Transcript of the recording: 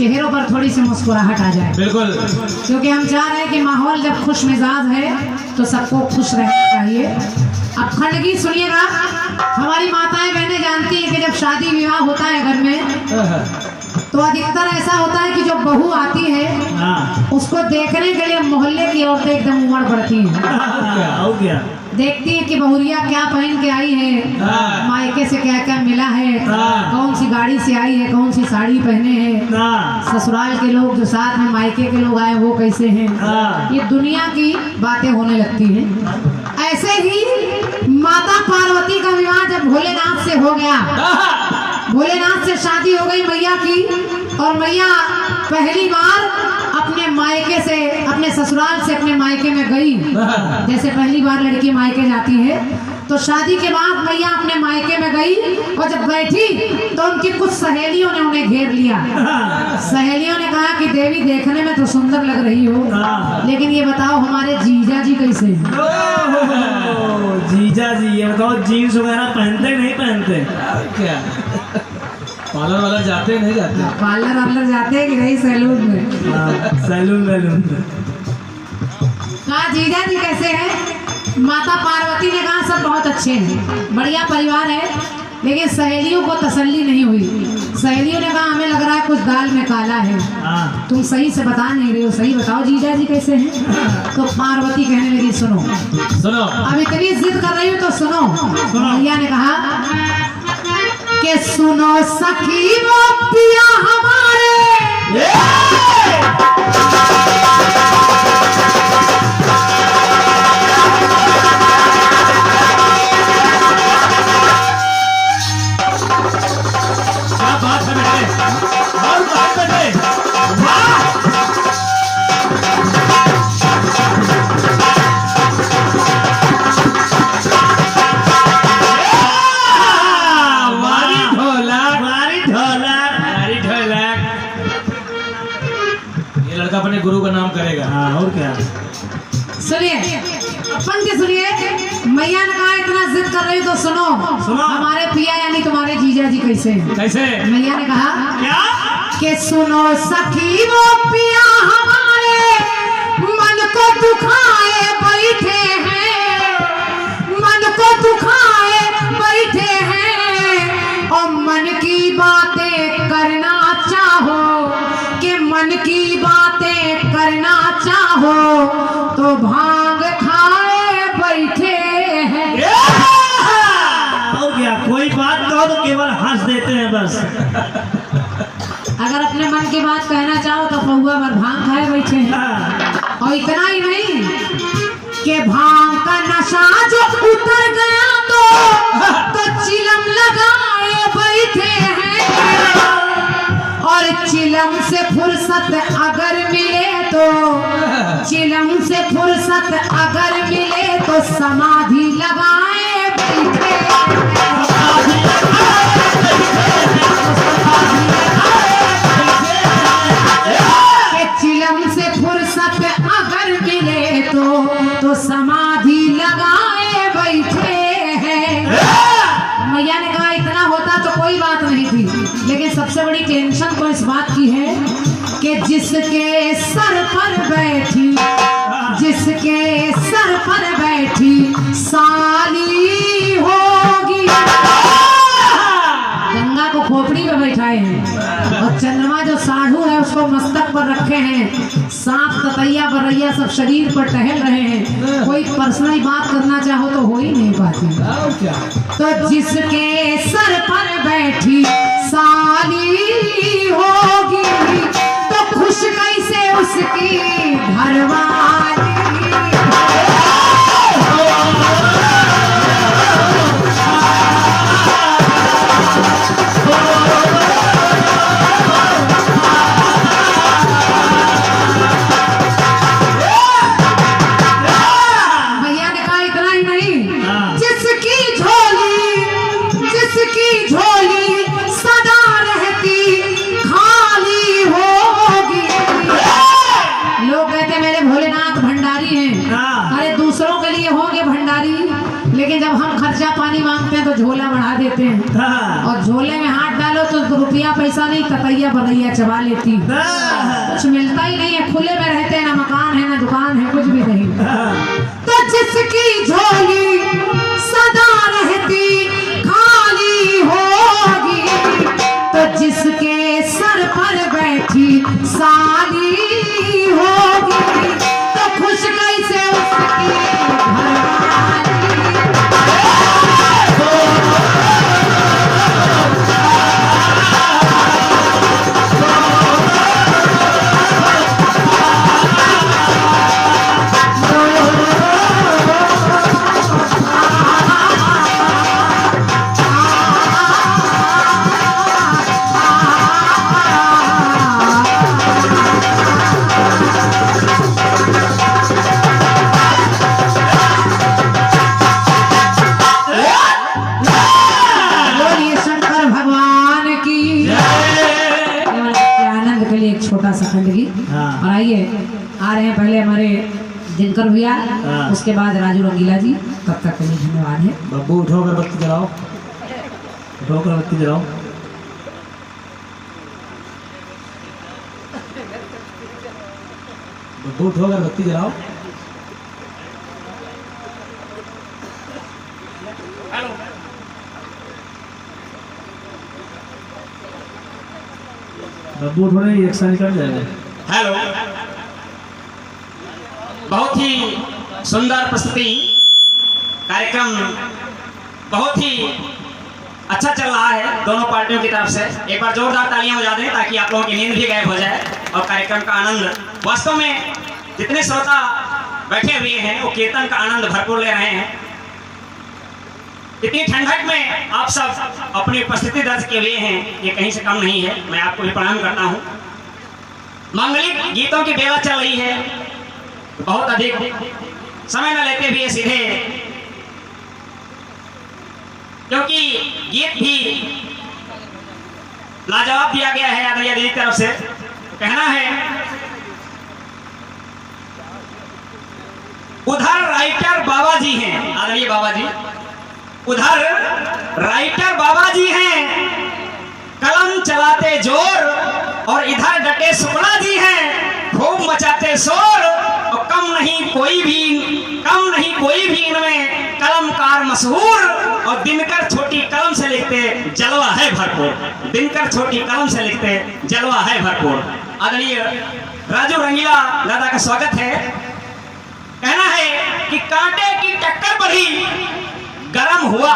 चेहरों पर थोड़ी सी मुस्कुराहट आ जाए। बिल्कुल, क्योंकि हम चाह रहे हैं कि माहौल जब खुश मिजाज है तो सबको खुश रहना चाहिए। अब खंडगीत सुनिएगा। हमारी माताएं बहनें जानती हैं कि जब शादी विवाह होता है घर में तो अधिकतर ऐसा होता है कि जो बहू आती है उसको देखने के लिए मोहल्ले की औरतें एकदम उमड़ पड़ती हैं। देखती है कि बहुरिया क्या पहन के आई है, मायके से क्या क्या मिला है, कौन सी गाड़ी से आई है, कौन सी साड़ी पहने हैं, ससुराल के लोग जो साथ में मायके के लोग आए वो कैसे हैं। ये दुनिया की बातें होने लगती हैं। ऐसे ही माता पार्वती का विवाह जब भोलेनाथ से हो गया, भोलेनाथ से शादी हो गई मैया की, और मैया पहली बार अपने मायके से, अपने ससुराल से अपने मायके में गई। जैसे पहली बार लड़की मायके जाती है तो शादी के बाद मैया अपने मायके में गई, और जब बैठी तो उनकी कुछ सहेलियों ने उन्हें घेर लिया। सहेलियों ने कहा कि देवी देखने में तो सुंदर लग रही हो, लेकिन ये बताओ हमारे जीजा जी कैसे हैं? जीजा जी ये बताओ जीन्स वगैरह पहनते नहीं पहनते? क्या पार्लर वालर जाते नहीं जाते? पार्लर वार्लर जाते हैं कि नहीं सैलून में? सैलून वैलून। कहा जीजा जी कैसे हैं? माता पार्वती ने कहा सब बहुत अच्छे हैं, बढ़िया परिवार है। लेकिन सहेलियों को तसल्ली नहीं हुई। सहेलियों ने कहा हमें लग रहा है कुछ दाल में काला है, तुम सही से बता नहीं रहे हो, सही बताओ जीजा जी कैसे हैं? तो पार्वती कहने लगी सुनो सुनो, अब इतनी जिद कर रही हूँ तो सुनो। मैया ने कहा कि सुनो सखी वो पिया हमारे, अपने गुरु का नाम करेगा। हाँ और क्या। सुनिए पंडित सुनिए, मैया ने कहा इतना जिद कर रही हो तो सुनो। हमारे पिया यानी तुम्हारे जीजा जी कैसे हैं? कैसे? मैया ने कहा क्या कि सुनो सखी वो पिया हमारे मन को दुखाए बैठे हैं, मन को दुखाए बैठे हैं, और मन की बातें करना चाहो कि मन की बातें करना चाहो तो भांग खाए बैठे हैं। हो गया, कोई बात कहो तो केवल हंस देते हैं बस। अगर अपने मन की बात कहना चाहो तो पहुआ भर भांग खाए बैठे हैं। और इतना ही नहीं कि भांग का नशा जो उतर गया तो चिलम लगाए बैठे हैं, और चिलम से फुर्सत अगर मिले तो, चिलम से फुर्सत अगर मिले तो समाधि लगाए बैठे चिलम से फुर्सत अगर मिले तो समाधि लगाए बैठे हैं। मैया ने कहा इतना होता तो कोई बात नहीं थी, लेकिन सबसे बड़ी टेंशन तो इस बात की है कि जिसके सर पर बैठी, जिसके सर पर बैठी साली होगी। गंगा को खोपड़ी में बैठाए हैं और चंद्रमा जो साढ़ू है उसको मस्तक पर रखे हैं, सांप ततैया बरैया सब शरीर पर टहल रहे हैं। कोई पर्सनल बात करना चाहो तो हो ही नहीं पाती। तो जिसके सर पर बैठी साली होगी तो खुश कैसे उसकी घरवाली। लेकिन जब हम खर्चा पानी मांगते हैं तो झोला बढ़ा देते हैं, हाँ, और झोले में हाथ डालो तो रुपया पैसा नहीं, ततैया बनैया चबा लेती। हाँ, कुछ मिलता ही नहीं है, खुले में रहते हैं, ना मकान है ना दुकान है, कुछ भी नहीं। तो जिसकी झोली सदा रहती खाली होगी, तो जिसके सर पर बैठी साली होगी, तो खुश कैसे उसकी घरवाली। एक छोटा सा खंडगी। हाँ। और आइए आ रहे हैं पहले हमारे दिनकर भैया, हाँ। उसके बाद राजू रंगीला जी। तब तक के लिए धन्यवाद है। बब्बू उठो अगरबत्ती जलाओ, उठो अगरबत्ती जलाओ। बब्बू उठो अगरबत्ती जलाओ। बब्बू उठो नहीं, रिक्शा निकल जाएगा। हेलो, बहुत ही सुंदर प्रस्तुति, कार्यक्रम बहुत ही अच्छा चल रहा है दोनों पार्टियों की तरफ से। एक बार जोरदार तालियां बजा दें ताकि आप लोगों की नींद भी गायब हो जाए और कार्यक्रम का आनंद। वास्तव में जितने श्रोता बैठे हुए हैं वो कीर्तन का आनंद भरपूर ले रहे हैं। इतनी ठंडक में आप सब अपनी उपस्थिति दर्ज किए हुए हैं, ये कहीं से कम नहीं है। मैं आपको भी प्रणाम करता हूँ। मांगलिक गीतों की बेला चल रही है, बहुत अधिक समय न लेते हुए सीधे, क्योंकि गीत भी लाजवाब दिया गया है आदरणीय दीदी की तरफ से। कहना है, उधर राइटर बाबा जी हैं, आदरणीय बाबा जी, उधर राइटर बाबा जी हैं कलम चलाते जोर, और इधर डटे शुक्ला जी हैं खूब मचाते शोर। और कम नहीं कोई भी इनमें कलमकार मशहूर, और दिनकर छोटी कलम से लिखते जलवा है भरपूर। दिनकर छोटी कलम से लिखते जलवा है भरपूर। आदरणीय राजू रंगीला दादा का स्वागत है। कहना है कि कांटे की टक्कर बढ़ी, गरम हुआ